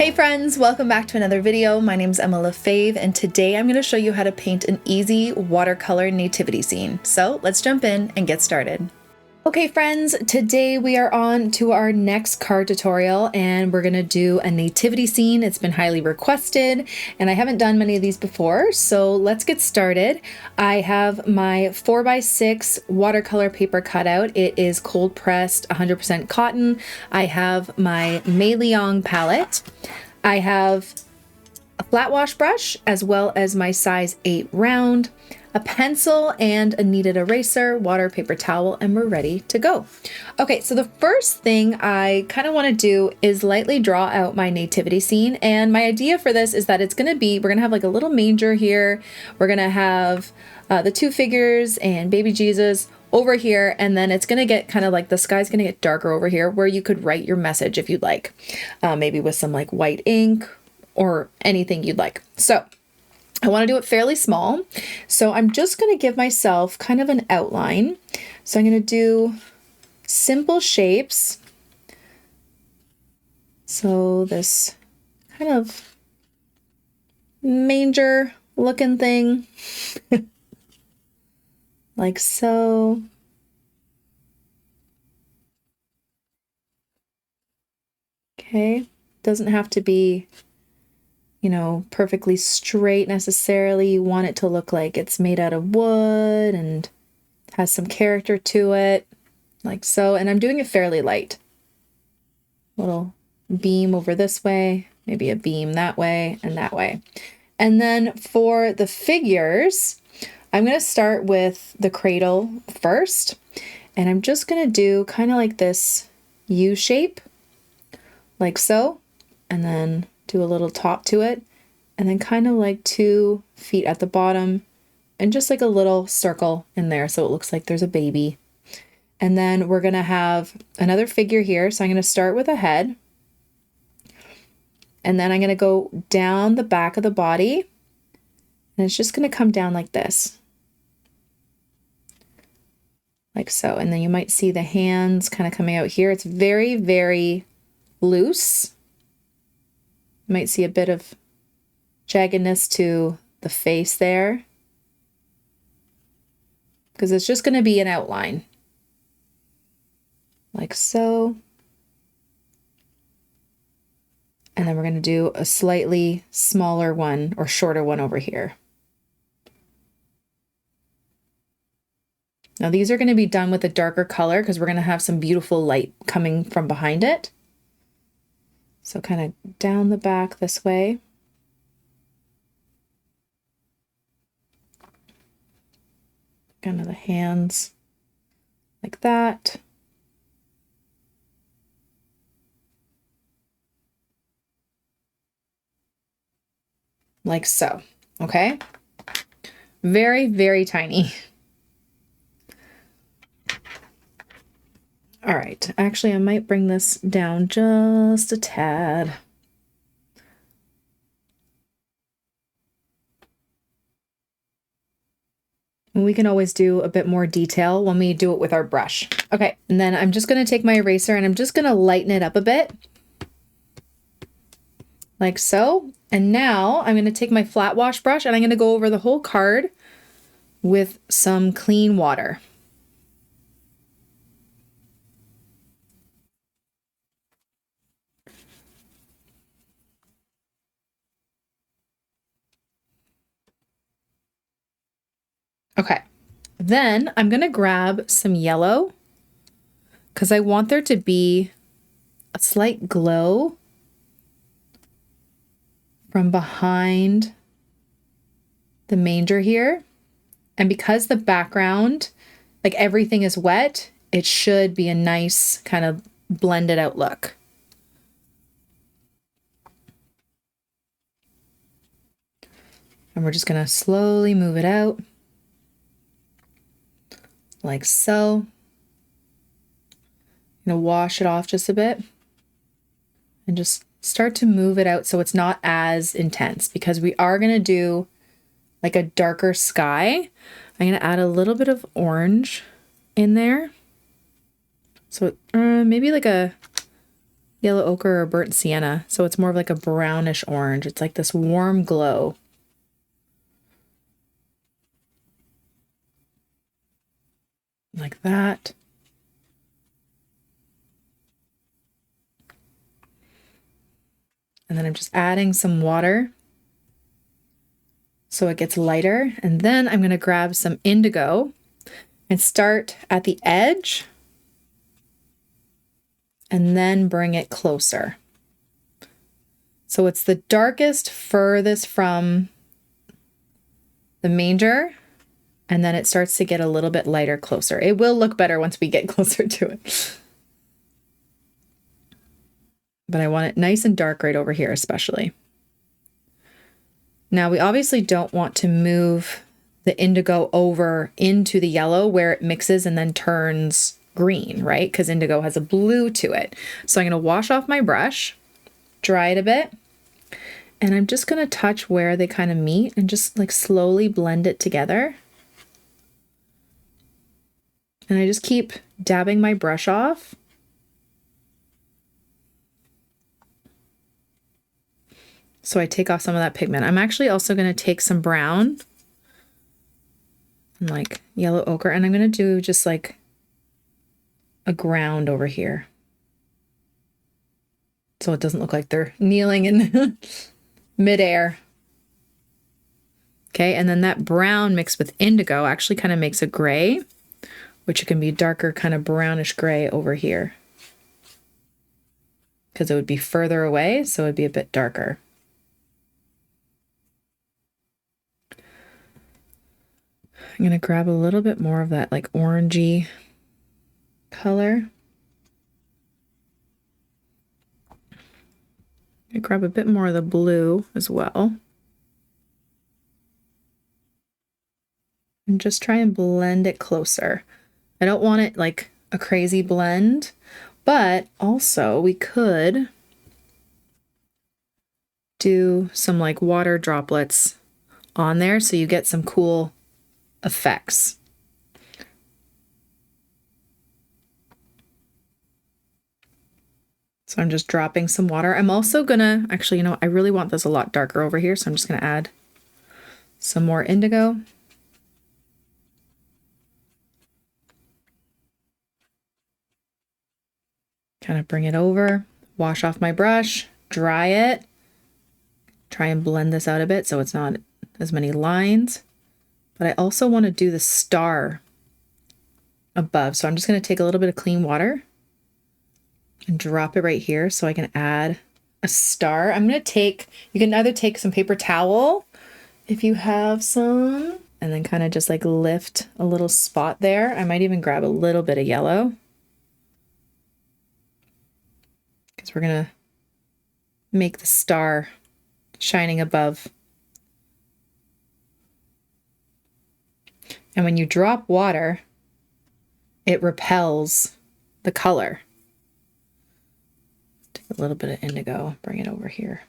Hey friends, welcome back to another video. My name's Lefebvre, and today I'm going to show you how to paint an easy watercolor nativity scene. So let's jump in and get started. Okay friends, today we are on to our next card tutorial and we're going to do a nativity scene. It's been highly requested and I haven't done many of these before, so let's get started. I have my 4x6 watercolor paper cutout. It is cold pressed 100% cotton. I have my Meliong palette. I have a flat wash brush as well as my size 8 round, a pencil and a kneaded eraser, water, paper towel, and we're ready to go. Okay, so the first thing I kind of want to do is lightly draw out my nativity scene. And my idea for this is that it's going to be, we're going to have like a little manger here. We're going to have the two figures and baby Jesus over here. And then it's going to get kind of like the sky's going to get darker over here where you could write your message if you'd like, maybe with some like white ink or anything you'd like. So I want to do it fairly small. So I'm just going to give myself kind of an outline. So I'm going to do simple shapes. So this kind of manger looking thing, like so. Okay, doesn't have to be, you know, perfectly straight necessarily. You want it to look like it's made out of wood and has some character to it, like so. And I'm doing it fairly light. Little beam over this way, maybe a beam that way and that way. And then for the figures, I'm going to start with the cradle first. And I'm just going to do kind of like this U shape, like so. And then do a little top to it, and then kind of like 2 feet at the bottom and just like a little circle in there so it looks like there's a baby. And then we're gonna have another figure here, so I'm gonna start with a head, and then I'm gonna go down the back of the body, and it's just gonna come down like this, like so. And then you might see the hands kind of coming out here. It's very, very loose. You might see a bit of jaggedness to the face there, because it's just going to be an outline, like so. And then we're going to do a slightly smaller one or shorter one over here. Now these are going to be done with a darker color because we're going to have some beautiful light coming from behind it. So kind of down the back this way. Kind of the hands like that. Like so, okay? Very, very tiny. All right, actually, I might bring this down just a tad. And we can always do a bit more detail when we do it with our brush. Okay, and then I'm just gonna take my eraser and I'm just gonna lighten it up a bit. Like so. And now I'm gonna take my flat wash brush and I'm gonna go over the whole card with some clean water. Okay, then I'm gonna grab some yellow because I want there to be a slight glow from behind the manger here. And because the background, like everything is wet, it should be a nice kind of blended out look. And we're just gonna slowly move it out. Like so. I'm gonna wash it off just a bit and just start to move it out so it's not as intense, because we are gonna do like a darker sky. I'm gonna add a little bit of orange in there. So maybe like a yellow ochre or burnt sienna. So it's more of like a brownish orange. It's like this warm glow. Like that. And then I'm just adding some water so it gets lighter. And then I'm going to grab some indigo and start at the edge and then bring it closer. So it's the darkest furthest from the manger, and then it starts to get a little bit lighter closer. It will look better once we get closer to it. But I want it nice and dark right over here especially. Now we obviously don't want to move the indigo over into the yellow where it mixes and then turns green, right? Because indigo has a blue to it. So I'm going to wash off my brush, dry it a bit, and I'm just going to touch where they kind of meet and just like slowly blend it together. And I just keep dabbing my brush off. So I take off some of that pigment. I'm actually also going to take some brown and like yellow ochre, and I'm going to do just like a ground over here. So it doesn't look like they're kneeling in midair. Okay, and then that brown mixed with indigo actually kind of makes a gray, which it can be darker, kind of brownish gray over here. Because it would be further away, so it would be a bit darker. I'm going to grab a little bit more of that like orangey color. I grab a bit more of the blue as well. And just try and blend it closer. I don't want it like a crazy blend, but also we could do some like water droplets on there so you get some cool effects. So I'm just dropping some water. I'm also gonna, actually, you know, I really want this a lot darker over here, so I'm just gonna add some more indigo. Kind of bring it over, wash off my brush, dry it, try and blend this out a bit so it's not as many lines. But I also want to do the star above. So I'm just going to take a little bit of clean water and drop it right here so I can add a star. I'm going to take, you can either take some paper towel if you have some, and then kind of just like lift a little spot there. I might even grab a little bit of yellow because we're going to make the star shining above. And when you drop water, it repels the color. Take a little bit of indigo, bring it over here.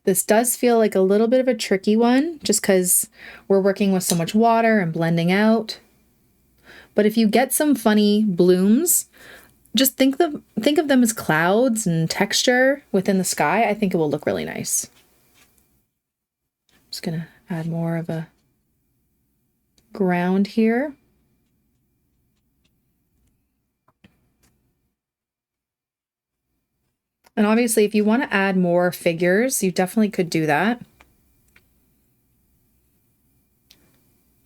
This does feel like a little bit of a tricky one just because we're working with so much water and blending out. But if you get some funny blooms, just think of them as clouds and texture within the sky. I think it will look really nice. I'm just gonna add more of a ground here. And obviously, if you want to add more figures, you definitely could do that.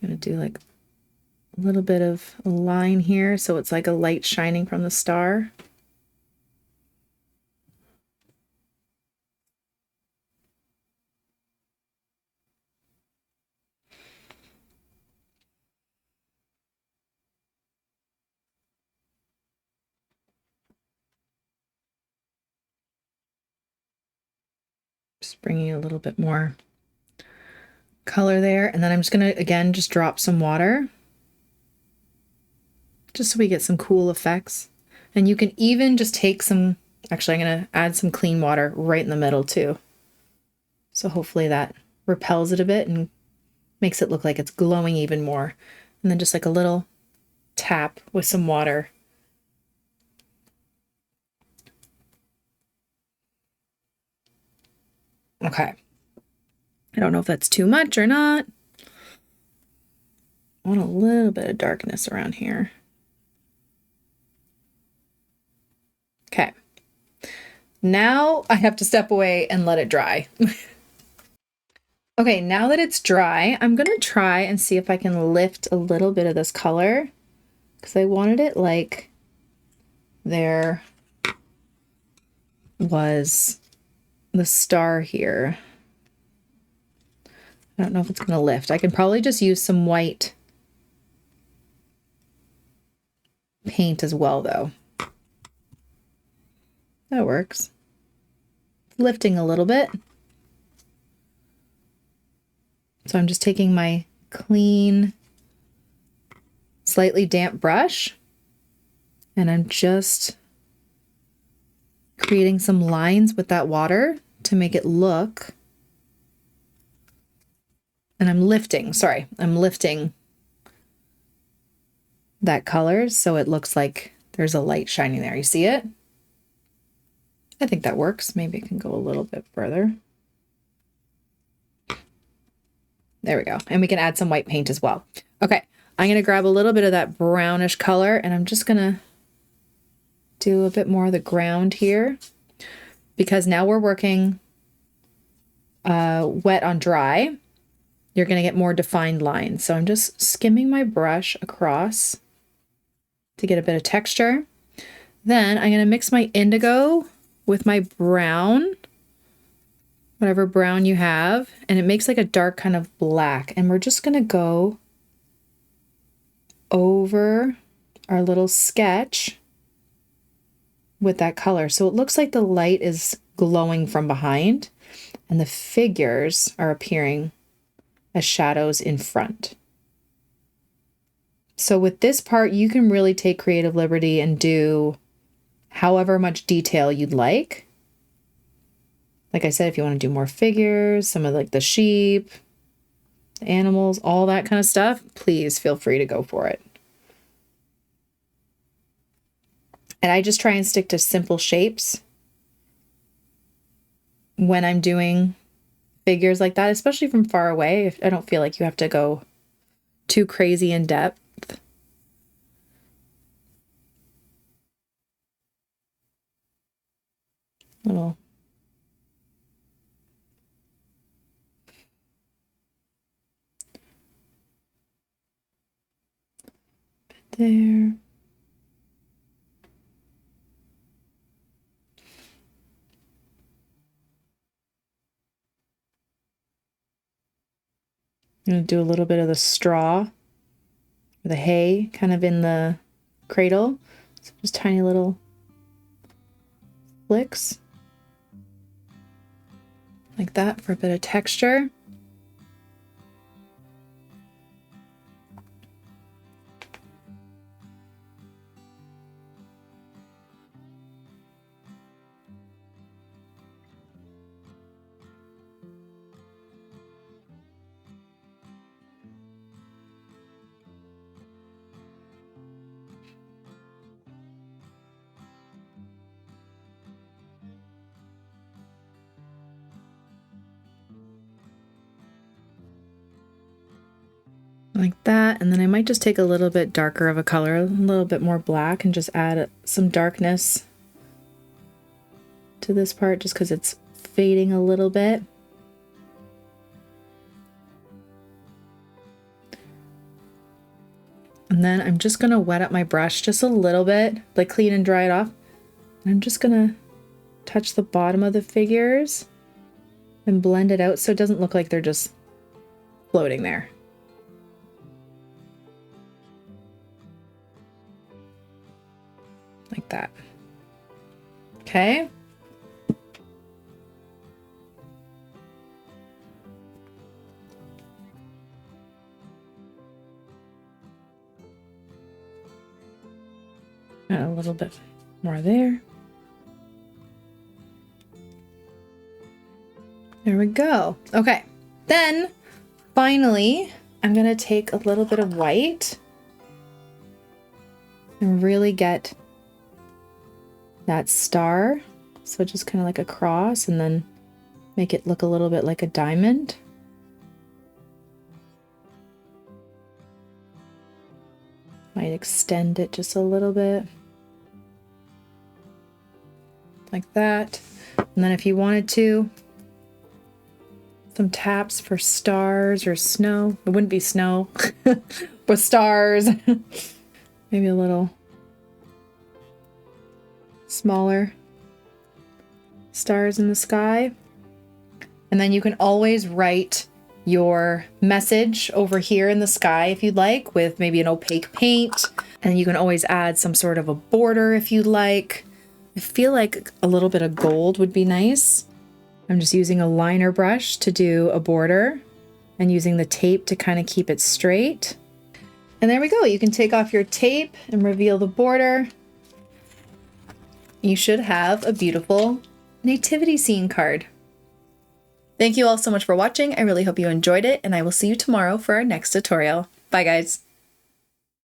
I'm gonna do like a little bit of a line here so it's like a light shining from the star. Just bringing a little bit more color there. And then I'm just gonna, again, just drop some water just so we get some cool effects. And you can even just take some, actually I'm gonna add some clean water right in the middle too. So hopefully that repels it a bit and makes it look like it's glowing even more. and then just like a little tap with some water. Okay. I don't know if that's too much or not. I want a little bit of darkness around here. Okay. Now I have to step away and let it dry. Okay, now that it's dry, I'm gonna try and see if I can lift a little bit of this color, because I wanted it like there was the star here. I don't know if it's gonna lift. I can probably just use some white paint as well, though. That works. Lifting a little bit. So I'm just taking my clean, slightly damp brush, and I'm just creating some lines with that water to make it look. And I'm lifting that color so it looks like there's a light shining there. You see it? I think that works. Maybe it can go a little bit further. There we go. And we can add some white paint as well. Okay, I'm going to grab a little bit of that brownish color, and I'm just going to do a bit more of the ground here, because now we're working wet on dry. You're going to get more defined lines. So I'm just skimming my brush across to get a bit of texture. Then I'm going to mix my indigo with my brown, whatever brown you have, and it makes like a dark kind of black. And we're just going to go over our little sketch with that color. So it looks like the light is glowing from behind and the figures are appearing as shadows in front. So with this part, you can really take creative liberty and do however much detail you'd like. Like I said, if you want to do more figures, some of like the sheep, the animals, all that kind of stuff, please feel free to go for it. And I just try and stick to simple shapes when I'm doing figures like that, especially from far away. If I don't feel like you have to go too crazy in depth. Little bit there. I'm going to do a little bit of the straw, or the hay, kind of in the cradle. So just tiny little flicks like that for a bit of texture. Like that, and then I might just take a little bit darker of a color, a little bit more black, and just add some darkness to this part just because it's fading a little bit. And then I'm just gonna wet up my brush just a little bit, like clean and dry it off. And I'm just gonna touch the bottom of the figures and blend it out so it doesn't look like they're just floating there. Like that. Okay. Add a little bit more there. There we go. Okay. Then finally, I'm gonna take a little bit of white and really get that star. So just kind of like a cross, and then make it look a little bit like a diamond. Might extend it just a little bit. Like that. And then if you wanted to, some taps for stars or snow. It wouldn't be snow, but stars. Maybe a little smaller stars in the sky. And then you can always write your message over here in the sky if you'd like, with maybe an opaque paint. And you can always add some sort of a border if you'd like. I feel like a little bit of gold would be nice. I'm just using a liner brush to do a border and using the tape to kind of keep it straight. And there we go. You can take off your tape and reveal the border. You should have a beautiful nativity scene card. Thank you all so much for watching. I really hope you enjoyed it, and I will see you tomorrow for our next tutorial. Bye guys.